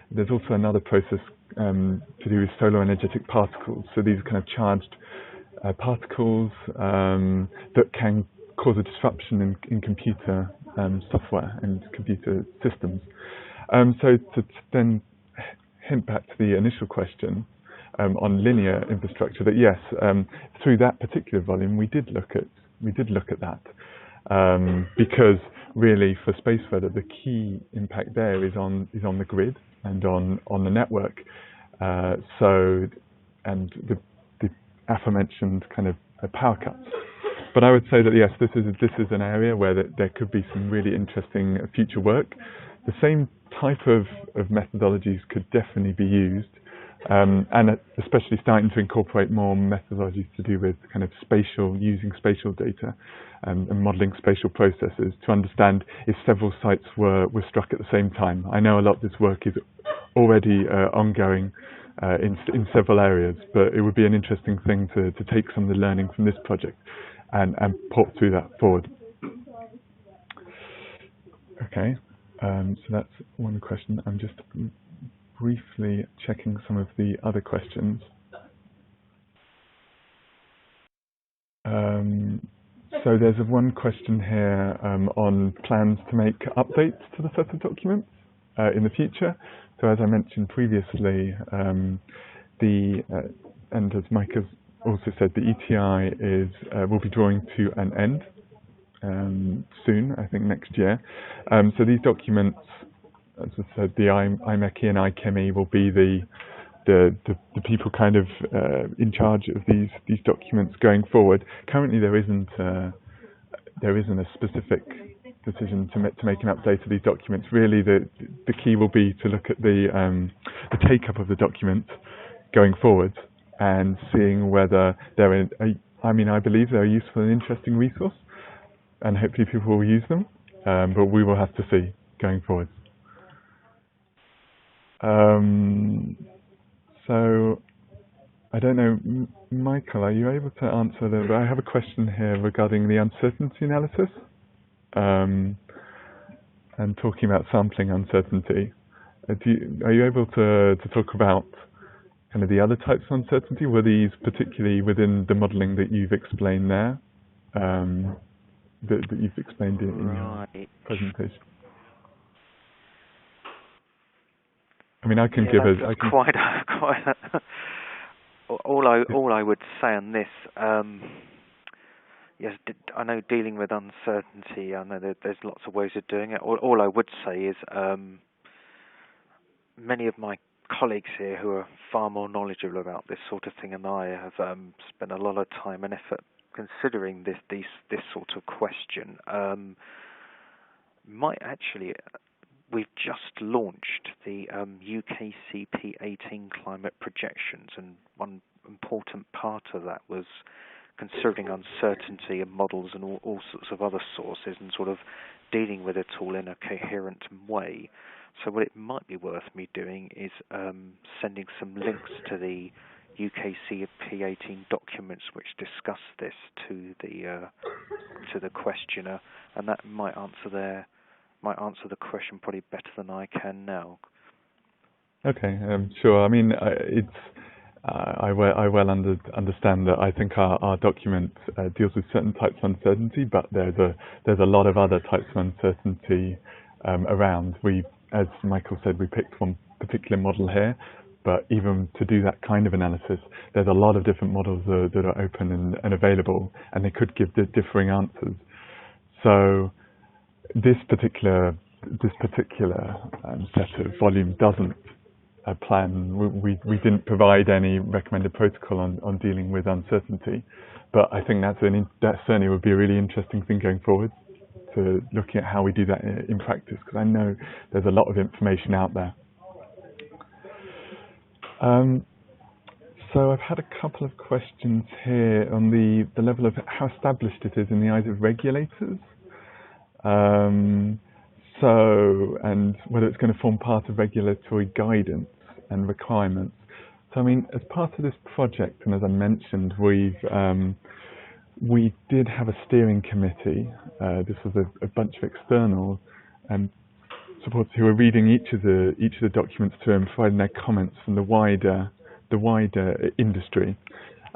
There's also another process to do with solar energetic particles. So these are kind of charged particles that can cause a disruption in computer software and computer systems. So to then hint back to the initial question on linear infrastructure, that yes, through that particular volume we did look at that, because really for space weather the key impact there is on the grid and on the network. And the aforementioned kind of power cuts. But I would say that yes, this is an area where there could be some really interesting future work. The same type of methodologies could definitely be used, and especially starting to incorporate more methodologies to do with kind of using spatial data and modeling spatial processes to understand if several sites were struck at the same time. I know a lot of this work is already ongoing in several areas, but it would be an interesting thing to take some of the learning from this project and port through that forward. Okay, so that's one question. I'm just briefly checking some of the other questions. So there's one question here on plans to make updates to the set of documents in the future. So as I mentioned previously, and as Mike has also said, the ETI will be drawing to an end soon, I think next year. So these documents, as I said, the IMechE and IMechE will be the people kind of in charge of these documents going forward. Currently, there isn't a specific decision to make an update of these documents. Really, the key will be to look at the take-up of the document going forward and seeing whether they're I believe they're a useful and interesting resource, and hopefully people will use them, but we will have to see going forward. So I don't know, Michael, are you able to answer that? I have a question here regarding the uncertainty analysis. and talking about sampling uncertainty, are you able to talk about kind of the other types of uncertainty? Were these particularly within the modelling that you've explained there, that you've explained in your presentation? I mean, I can give a... Quite all I would say on this, yes, I know dealing with uncertainty, I know that there's lots of ways of doing it. All I would say is many of my colleagues here who are far more knowledgeable about this sort of thing than I have spent a lot of time and effort considering this sort of question. Might actually... We've just launched the UKCP 18 climate projections, and one important part of that was considering uncertainty and models and all sorts of other sources and sort of dealing with it all in a coherent way. So what it might be worth me doing is sending some links to the UKCP 18 documents which discuss this to the questioner, and that might answer the question probably better than I can now. Okay, sure. I mean, I well understand that. I think our document deals with certain types of uncertainty, but there's a lot of other types of uncertainty around. As Michael said, we picked one particular model here, but even to do that kind of analysis, there's a lot of different models that are open and available, and they could give differing answers. So this particular set of volumes doesn't plan. We didn't provide any recommended protocol on dealing with uncertainty, but I think that certainly would be a really interesting thing going forward, to looking at how we do that in practice, because I know there's a lot of information out there. So I've had a couple of questions here on the level of how established it is in the eyes of regulators. And whether it's going to form part of regulatory guidance and requirements. So I mean, as part of this project, and as I mentioned, we did have a steering committee. This was a bunch of external supporters who were reading each of the documents through and providing their comments from the wider industry.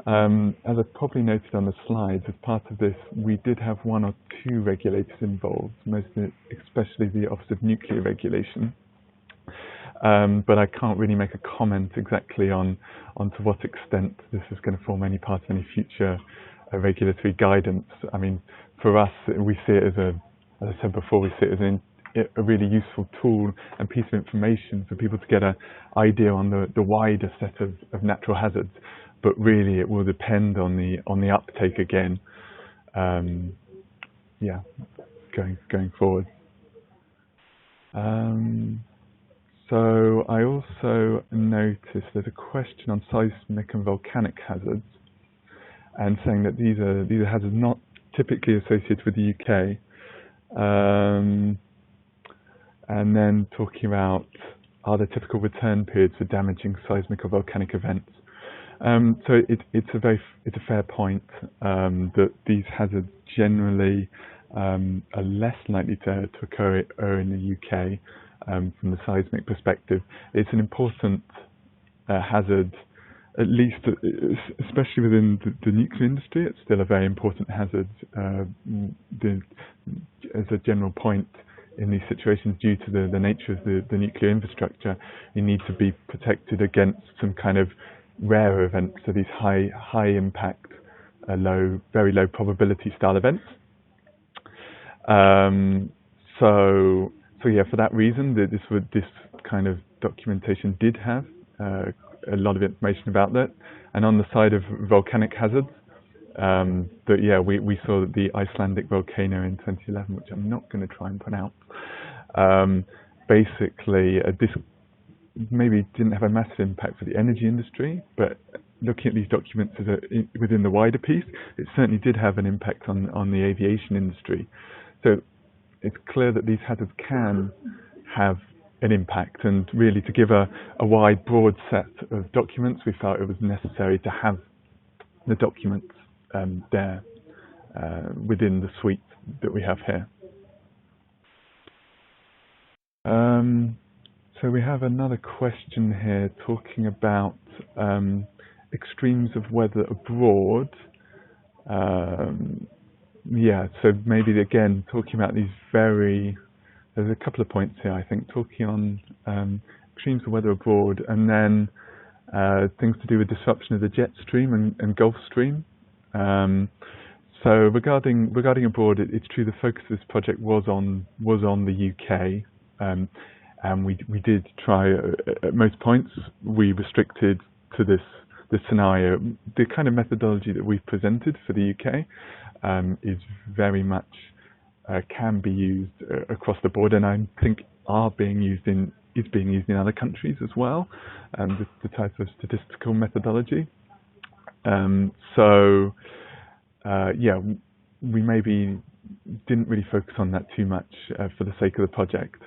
As I probably noted on the slides, as part of this, we did have one or two regulators involved, especially the Office of Nuclear Regulation. But I can't really make a comment exactly on to what extent this is going to form any part of any future regulatory guidance. I mean, for us, we see it as as I said before, we see it as a really useful tool and piece of information for people to get an idea on the wider set of natural hazards. But really, it will depend on the uptake again. Going forward. So I also noticed there's a question on seismic and volcanic hazards, and saying that these are hazards not typically associated with the UK. And then talking about, are there typical return periods for damaging seismic or volcanic events? So it's a fair point that these hazards generally are less likely to occur in the UK from the seismic perspective. It's an important hazard, at least, especially within the nuclear industry. It's still a very important hazard. As a general point, in these situations, due to the nature of the nuclear infrastructure, you need to be protected against some kind of rare events, so these high impact, very low probability style events. So yeah, for that reason, this kind of documentation did have a lot of information about that. And on the side of volcanic hazards, we saw that the Icelandic volcano in 2011, which I'm not going to try and pronounce, basically this maybe didn't have a massive impact for the energy industry, but looking at these documents within the wider piece, it certainly did have an impact on the aviation industry. So it's clear that these hazards can have an impact, and really to give a wide, broad set of documents, we felt it was necessary to have the documents there within the suite that we have here. So we have another question here talking about extremes of weather abroad. Yeah, so maybe again talking about these there's a couple of points here, I think, talking on extremes of weather abroad, and then things to do with disruption of the jet stream and Gulf Stream. So regarding abroad, it's true the focus of this project was on the UK, and we did try at most points. We restricted to this scenario. The kind of methodology that we've presented for the UK is very much can be used across the board, and I think is being used in other countries as well. The type of statistical methodology. Yeah, we maybe didn't really focus on that too much for the sake of the project.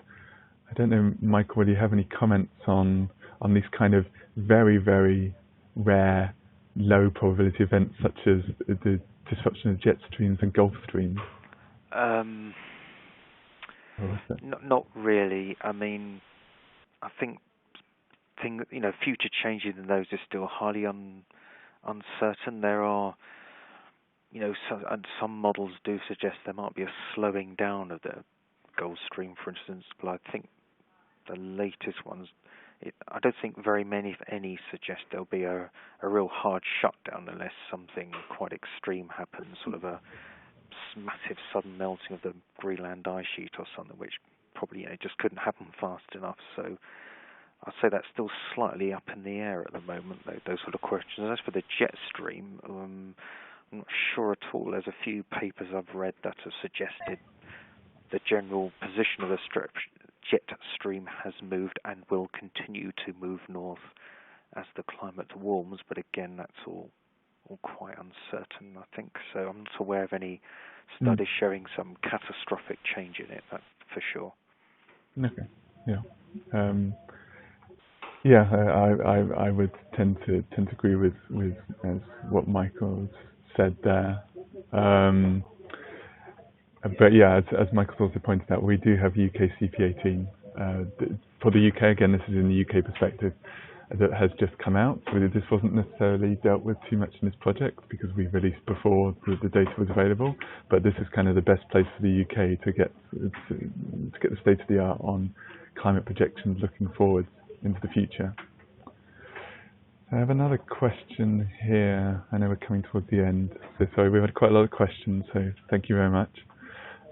I don't know, Michael, whether you have any comments on these kind of very, very rare, low probability events such as the disruption of jet streams and Gulf streams? Not really. I mean, I think future changes in those are still highly uncertain. There are, some models do suggest there might be a slowing down of the Gulf Stream, for instance, but I think the latest ones, I don't think very many, if any, suggest there'll be a real hard shutdown unless something quite extreme happens, sort of a massive sudden melting of the Greenland ice sheet or something, which probably just couldn't happen fast enough. So I'd say that's still slightly up in the air at the moment, those sort of questions. As for the jet stream, I'm not sure at all. There's a few papers I've read that have suggested the general position of the jet stream has moved and will continue to move north as the climate warms, but again, that's all quite uncertain, I think. So I'm not aware of any studies showing some catastrophic change in it, that's for sure. Okay. Yeah. Yeah, I would tend to agree with as what Michael said there. But yeah, as Michael's also pointed out, we do have UK CP18. For the UK, again, this is in the UK perspective, that has just come out. So this wasn't necessarily dealt with too much in this project because we released before the data was available. But this is kind of the best place for the UK to get the state of the art on climate projections looking forward into the future. I have another question here. I know we're coming towards the end, so sorry, we've had quite a lot of questions, so thank you very much.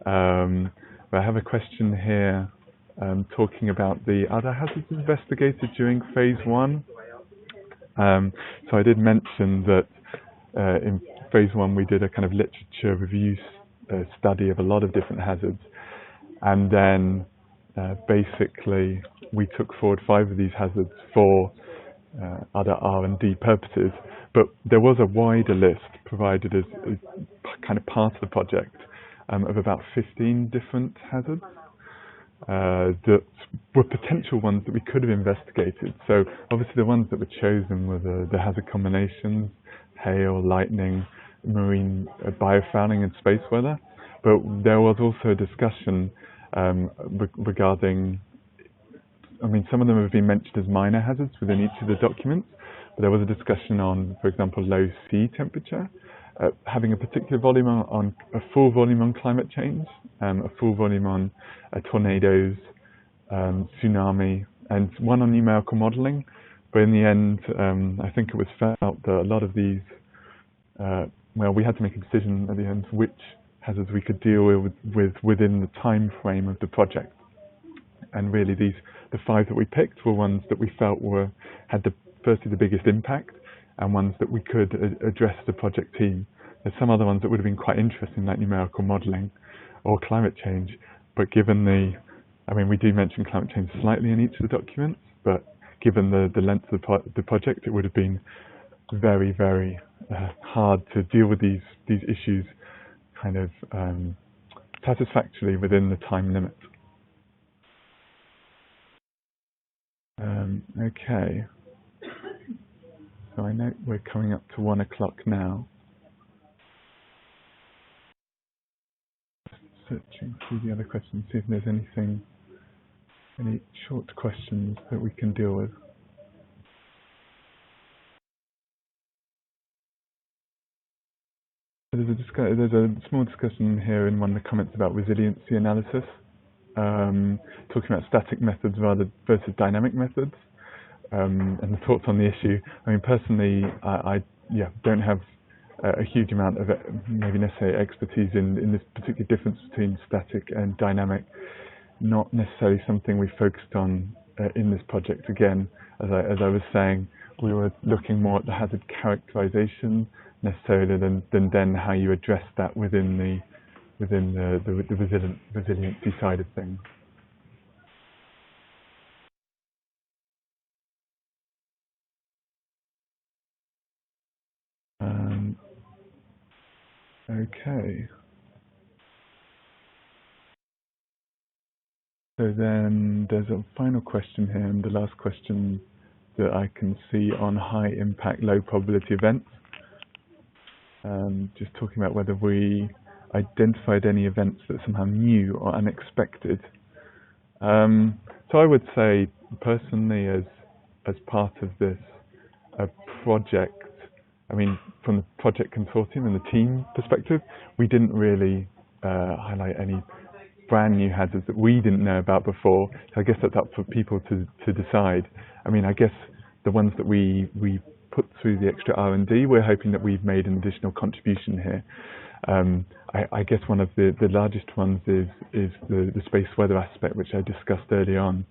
But I have a question here talking about the other hazards investigated during phase 1. So I did mention that in phase 1 we did a kind of literature review study of a lot of different hazards, and then basically we took forward 5 of these hazards for other R&D purposes, but there was a wider list provided as kind of part of the project of about 15 different hazards that were potential ones that we could have investigated. So obviously the ones that were chosen were the hazard combinations, hail, lightning, marine biofouling and space weather, but there was also a discussion regarding, I mean, some of them have been mentioned as minor hazards within each of the documents, but there was a discussion on, for example, low sea temperature, having a particular volume on a full volume on climate change, a full volume on tornadoes, tsunami, and one on numerical modelling. But in the end, I think it was felt that a lot of these, we had to make a decision at the end which hazards we could deal with within the time frame of the project. And really, the 5 that we picked were ones that we felt had firstly the biggest impact, and ones that we could address the project team. There's some other ones that would have been quite interesting, like numerical modelling or climate change, but given we do mention climate change slightly in each of the documents, but given the length of the project, it would have been very, very hard to deal with these issues kind of satisfactorily within the time limit. Okay. So I know we're coming up to 1 o'clock now. Searching through the other questions, see if there's anything Any short questions that we can deal with? There's a small discussion here in one of the comments about resiliency analysis, talking about static methods versus dynamic methods, and the thoughts on the issue. I mean, personally, I don't have a huge amount of maybe necessarily expertise in this particular difference between static and dynamic. Not necessarily something we focused on in this project. Again, as I was saying, we were looking more at the hazard characterization necessarily than how you address that within the resiliency side of things. Okay. So then there's a final question here, and the last question that I can see on high impact, low probability events. Just talking about whether we identified any events that are somehow new or unexpected. So I would say personally, as part of this project, I mean, from the project consortium and the team perspective, we didn't really highlight any brand new hazards that we didn't know about before. So I guess that's up for people to decide. I mean, I guess the ones that we put through the extra R&D, we're hoping that we've made an additional contribution here. I guess one of the largest ones is the space weather aspect, which I discussed early on.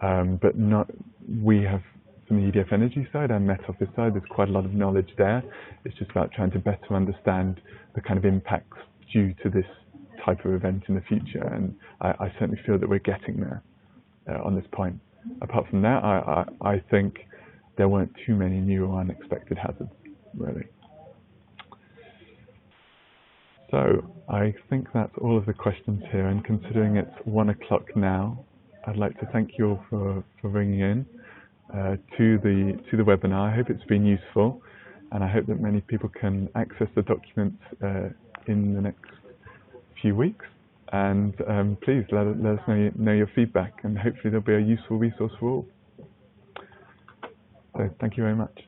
But we have, from the EDF energy side and Met Office side, there's quite a lot of knowledge there. It's just about trying to better understand the kind of impacts due to this type of event in the future, and I certainly feel that we're getting there on this point. Apart from that, I think there weren't too many new or unexpected hazards, really. So I think that's all of the questions here, and considering it's 1 o'clock now, I'd like to thank you all for ringing in to the webinar. I hope it's been useful, and I hope that many people can access the documents in the next few weeks, and please let us know your feedback, and hopefully there'll be a useful resource for all. So thank you very much.